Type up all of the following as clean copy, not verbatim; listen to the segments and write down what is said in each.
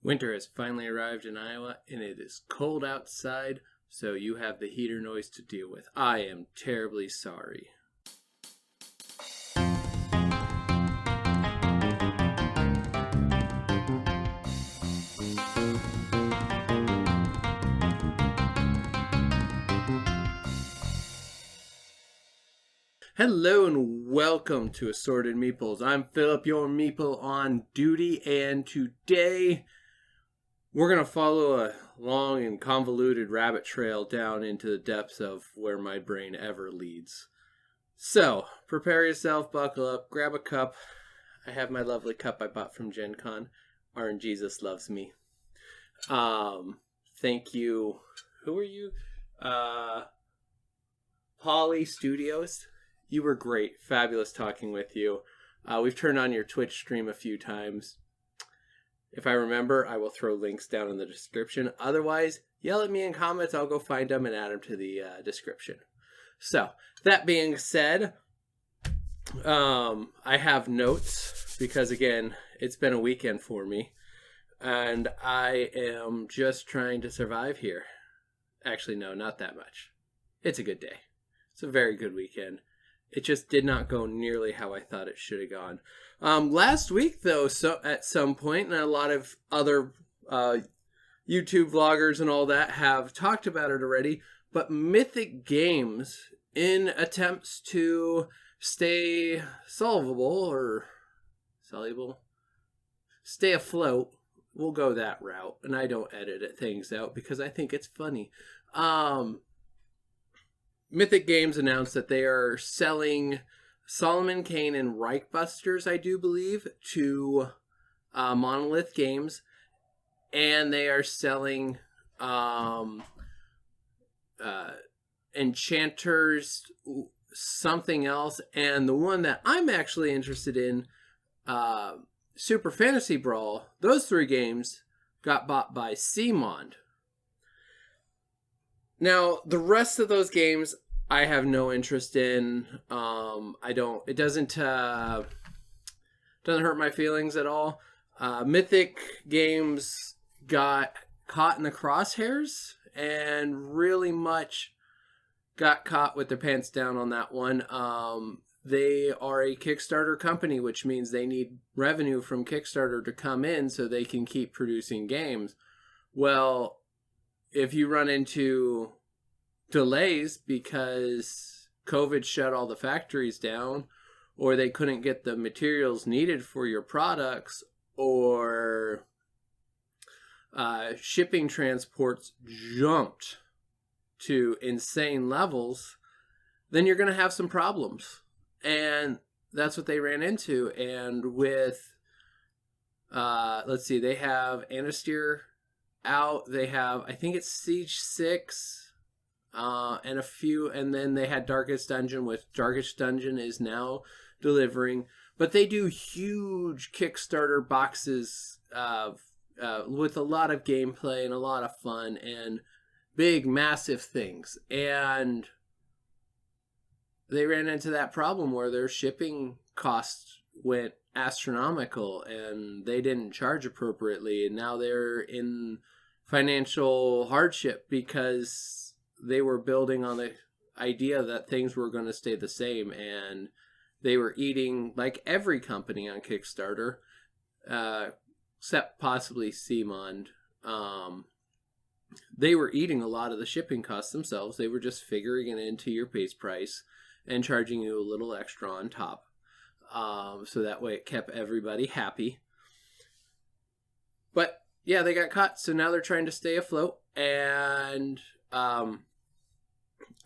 Winter has finally arrived in Iowa, and it is cold outside, so you have the heater noise to deal with. I am terribly sorry. Hello and welcome to Assorted Meeples. I'm Phillip, your meeple on duty, and today we're going to follow a long and convoluted rabbit trail down into the depths of where my brain ever leads. So, prepare yourself, buckle up, grab a cup. I have my lovely cup I bought from Gen Con. Orange Jesus loves me. Thank you. Who are you? Polly Studios. You were great. Fabulous talking with you. We've turned on your Twitch stream a few times. If I remember, I will throw links down in the description. Otherwise, yell at me in comments. I'll go find them and add them to the description. So, that being said, I have notes because, again, it's been a weekend for me. And I am just trying to survive here. Actually, no, not that much. It's a good day. It's a very good weekend. It just did not go nearly how I thought it should have gone. Last week, though, so at some point, and a lot of other YouTube vloggers and all that have talked about it already, but Mythic Games, in attempts to stay soluble, stay afloat, we'll go that route, and I don't edit things out because I think it's funny. Mythic Games announced that they are selling Solomon Kane and Reichbusters, I do believe, to Monolith Games. And they are selling Enchanters, something else. And the one that I'm actually interested in, Super Fantasy Brawl, those three games got bought by CMON. Now, the rest of those games, I have no interest in. It doesn't hurt my feelings at all. Mythic Games got caught in the crosshairs and really much got caught with their pants down on that one. They are a Kickstarter company, which means they need revenue from Kickstarter to come in so they can keep producing games. Well, if you run into delays because COVID shut all the factories down, or they couldn't get the materials needed for your products, or shipping transports jumped to insane levels, then you're going to have some problems. And that's what they ran into. And with, they have Anastyr out. They have, I think it's Siege 6 and a few, and then they had Darkest Dungeon, with Darkest Dungeon is now delivering. But they do huge Kickstarter boxes with a lot of gameplay and a lot of fun and big, massive things. And they ran into that problem where their shipping costs went astronomical and they didn't charge appropriately, and now they're in financial hardship because they were building on the idea that things were going to stay the same, and they were eating, like every company on Kickstarter, except possibly CMON. They were eating a lot of the shipping costs themselves. They were just figuring it into your base price and charging you a little extra on top. So that way it kept everybody happy. But yeah, they got caught, so now they're trying to stay afloat, and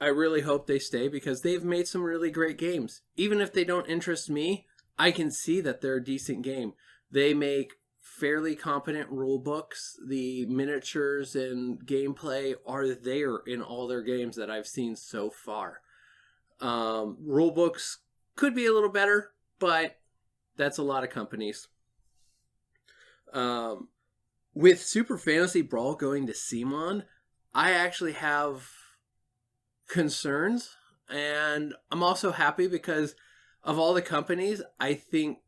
I really hope they stay because they've made some really great games. Even if they don't interest me, I can see that they're a decent game. They make fairly competent rule books. The miniatures and gameplay are there in all their games that I've seen so far. Rule books could be a little better, but that's a lot of companies. With Super Fantasy Brawl going to CMON, I actually have concerns, and I'm also happy because of all the companies, I think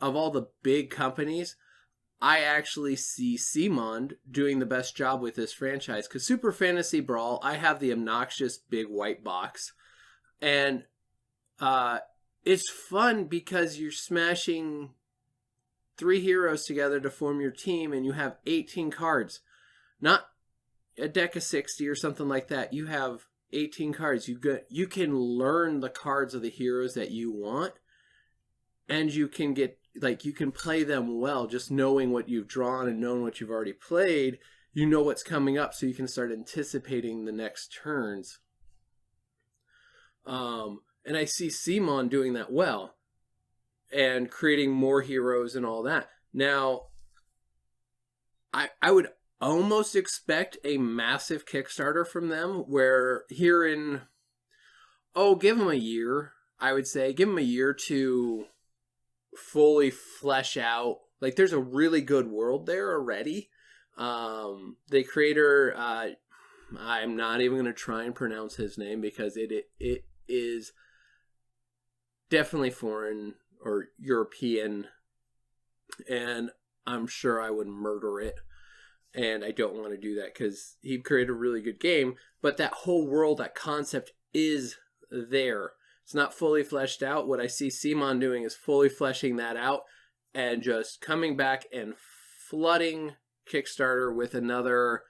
of all the big companies, I actually see CMON doing the best job with this franchise. Because Super Fantasy Brawl, I have the obnoxious big white box. And it's fun because you're smashing 3 heroes together to form your team, and you have 18 cards. Not a deck of 60 or something like that. You have 18 cards. You can learn the cards of the heroes that you want, and you can you can play them well, just knowing what you've drawn and knowing what you've already played. You know what's coming up, so you can start anticipating the next turns. And I see CMON doing that well, and creating more heroes and all that. Now, I would almost expect a massive Kickstarter from them, where give them a year. I would say give them a year to fully flesh out. Like, there's a really good world there already. The creator, I'm not even going to try and pronounce his name because it is definitely foreign or European, and I'm sure I would murder it. And I don't want to do that because he created a really good game. But that whole world, that concept is there. It's not fully fleshed out. What I see CMON doing is fully fleshing that out and just coming back and flooding Kickstarter with another.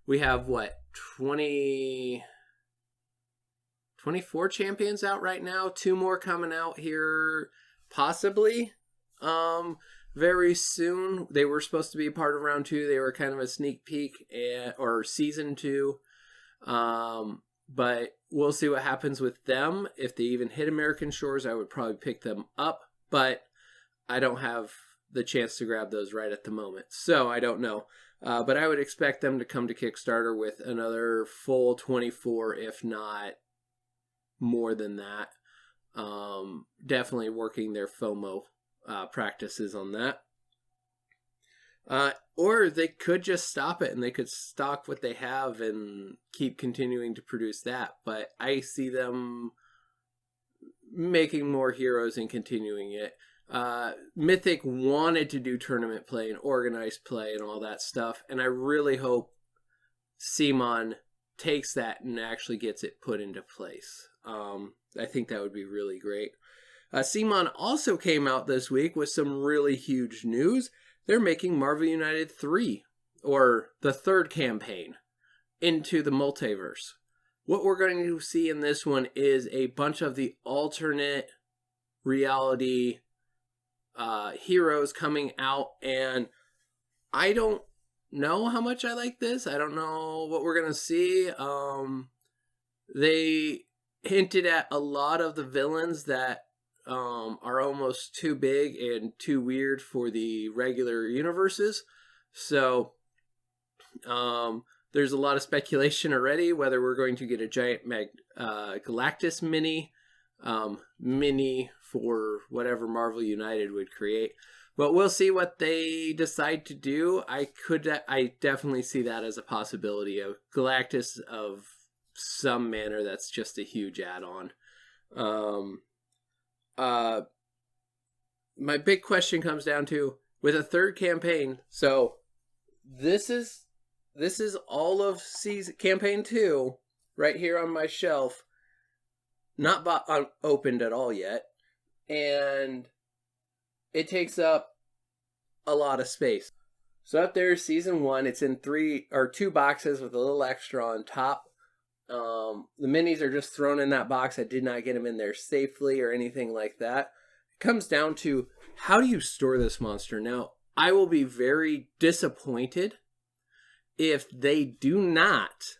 We have 24 champions out right now. 2 more coming out here, possibly. Very soon. They were supposed to be part of round 2. They were kind of a sneak peek or season 2. But we'll see what happens with them. If they even hit American shores, I would probably pick them up. But I don't have the chance to grab those right at the moment. So I don't know. But I would expect them to come to Kickstarter with another full 24, if not more than that. Definitely working their FOMO practices on that. Or they could just stop it and they could stock what they have and keep continuing to produce that. But I see them making more heroes and continuing it. Mythic wanted to do tournament play and organized play and all that stuff. And I really hope CMON takes that and actually gets it put into place. I think that would be really great. CMON also came out this week with some really huge news. They're making Marvel United 3, or the 3rd campaign, into the Multiverse. What we're going to see in this one is a bunch of the alternate reality heroes coming out, and I don't know how much I like this. I don't know what we're going to see. They hinted at a lot of the villains that are almost too big and too weird for the regular universes. So there's a lot of speculation already whether we're going to get a giant Galactus mini for whatever Marvel United would create. But we'll see what they decide to do. I definitely see that as a possibility of Galactus of some manner. That's just a huge add-on. My big question comes down to, with a 3rd campaign, so this is all of campaign 2 right here on my shelf, not opened at all yet, and it takes up a lot of space. So up there is season 1. It's in 2 boxes with a little extra on top. The minis are just thrown in that box. I did not get them in there safely or anything like that. It comes down to, how do you store this monster? Now, I will be very disappointed if they do not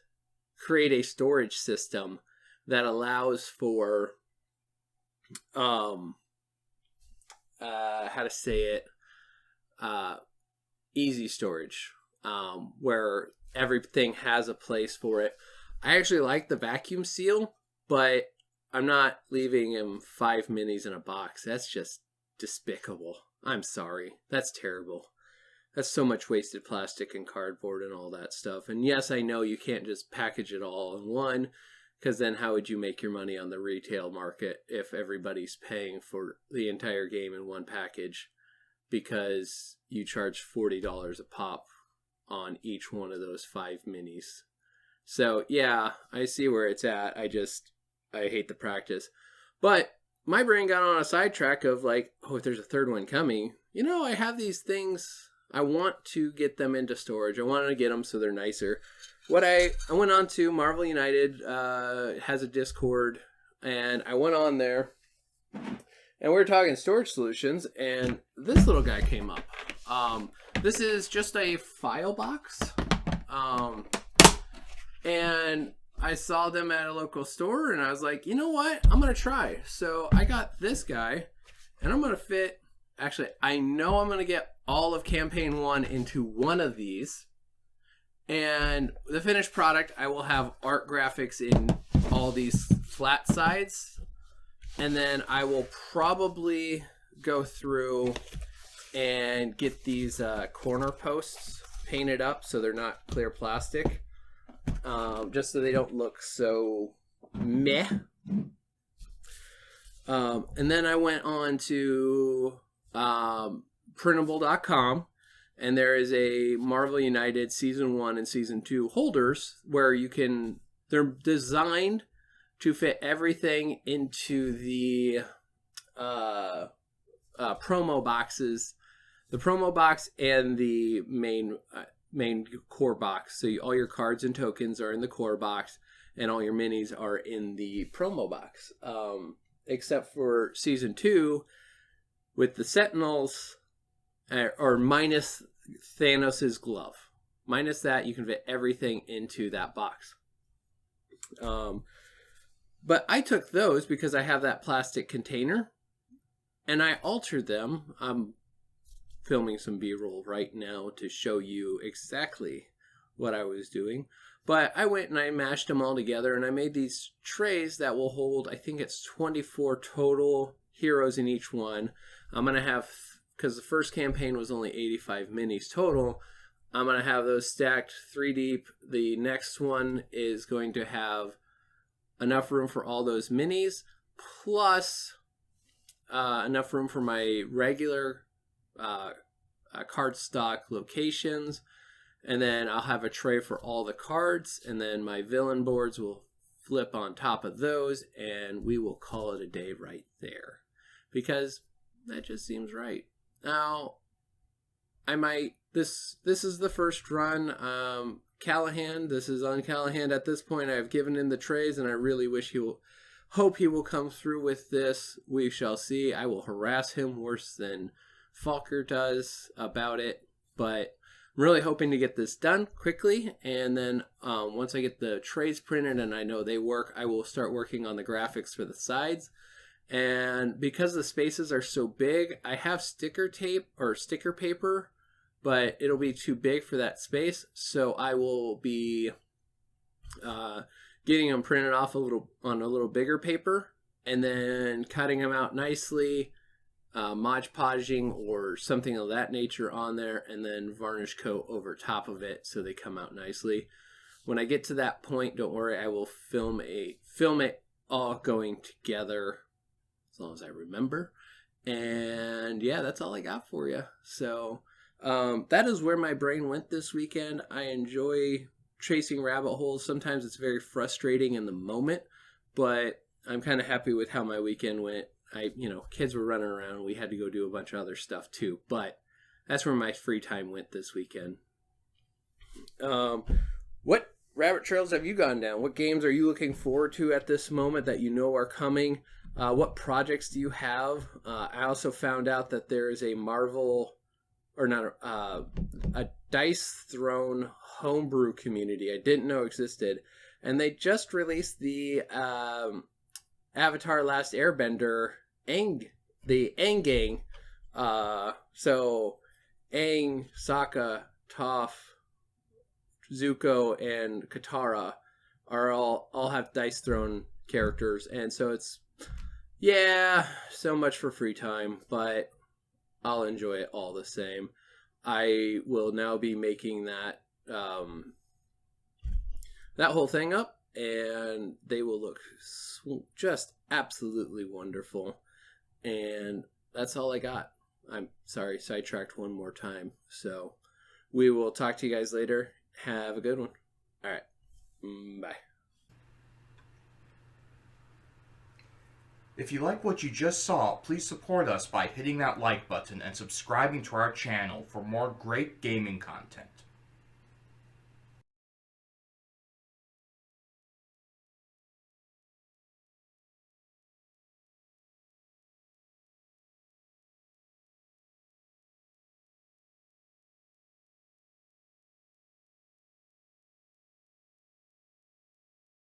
create a storage system that allows for easy storage, where everything has a place for it. I actually like the vacuum seal, but I'm not leaving him 5 minis in a box. That's just despicable. I'm sorry. That's terrible. That's so much wasted plastic and cardboard and all that stuff. And yes, I know you can't just package it all in one, because then how would you make your money on the retail market if everybody's paying for the entire game in one package? Because you charge $40 a pop on each one of those 5 minis. So yeah, I see where it's at. I hate the practice. But my brain got on a sidetrack of like, oh, if there's a third one coming, I have these things. I want to get them into storage. I want to get them so they're nicer. I went on to Marvel United, has a Discord, and I went on there, and we were talking storage solutions, and this little guy came up. This is just a file box, and I saw them at a local store, and I was like, you know what? I'm going to try. So I got this guy, and I'm going to fit... Actually, I know I'm going to get all of Campaign 1 into one of these. And the finished product, I will have art graphics in all these flat sides. And then I will probably go through and get these corner posts painted up so they're not clear plastic. Just so they don't look so meh. And then I went on to printable.com, and there is a Marvel United Season 1 and Season 2 holders where they're designed to fit everything into the promo boxes, the promo box and the main core box. So all your cards and tokens are in the core box, and all your minis are in the promo box. Except for Season 2, with the Sentinels, or minus Thanos' glove. Minus that, you can fit everything into that box. But I took those because I have that plastic container, and I altered them. I'm filming some B-roll right now to show you exactly what I was doing. But I went and I mashed them all together, and I made these trays that will hold, I think it's 24 total heroes in each one. I'm going to have, because the first campaign was only 85 minis total, I'm going to have those stacked 3 deep. The next one is going to have enough room for all those minis, plus enough room for my regular card stock locations. And then I'll have a tray for all the cards, and then my villain boards will flip on top of those, and we will call it a day right there. Because that just seems right. Now, this is the first run. Callahan, this is on Callahan at this point. I've given him the trays, and I really hope he will come through with this. We shall see. I will harass him worse than Falker does about it, but I'm really hoping to get this done quickly, and then once I get the trays printed and I know they work, I will start working on the graphics for the sides. And because the spaces are so big, I have sticker tape or sticker paper, but it'll be too big for that space, so I will be getting them printed off on a little bigger paper, and then cutting them out nicely, Mod Podging or something of that nature on there, and then varnish coat over top of it so they come out nicely. When I get to that point, don't worry, I will film it all going together as long as I remember. And yeah, that's all I got for you. So that is where my brain went this weekend. I enjoy chasing rabbit holes. Sometimes it's very frustrating in the moment, but I'm kind of happy with how my weekend went. Kids were running around. We had to go do a bunch of other stuff too, but that's where my free time went this weekend. What rabbit trails have you gone down? What games are you looking forward to at this moment that you know are coming? What projects do you have? I also found out that there is a a Dice Throne homebrew community I didn't know existed, and they just released the Avatar Last Airbender the Aang gang. So Aang, Sokka, Toph, Zuko, and Katara are all have Dice Throne characters, and so it's so much for free time, but I'll enjoy it all the same. I will now be making that whole thing up, and they will look just absolutely wonderful. And that's all I got. I'm sorry, sidetracked one more time. So we will talk to you guys later. Have a good one. All right. Bye. If you like what you just saw, please support us by hitting that like button and subscribing to our channel for more great gaming content.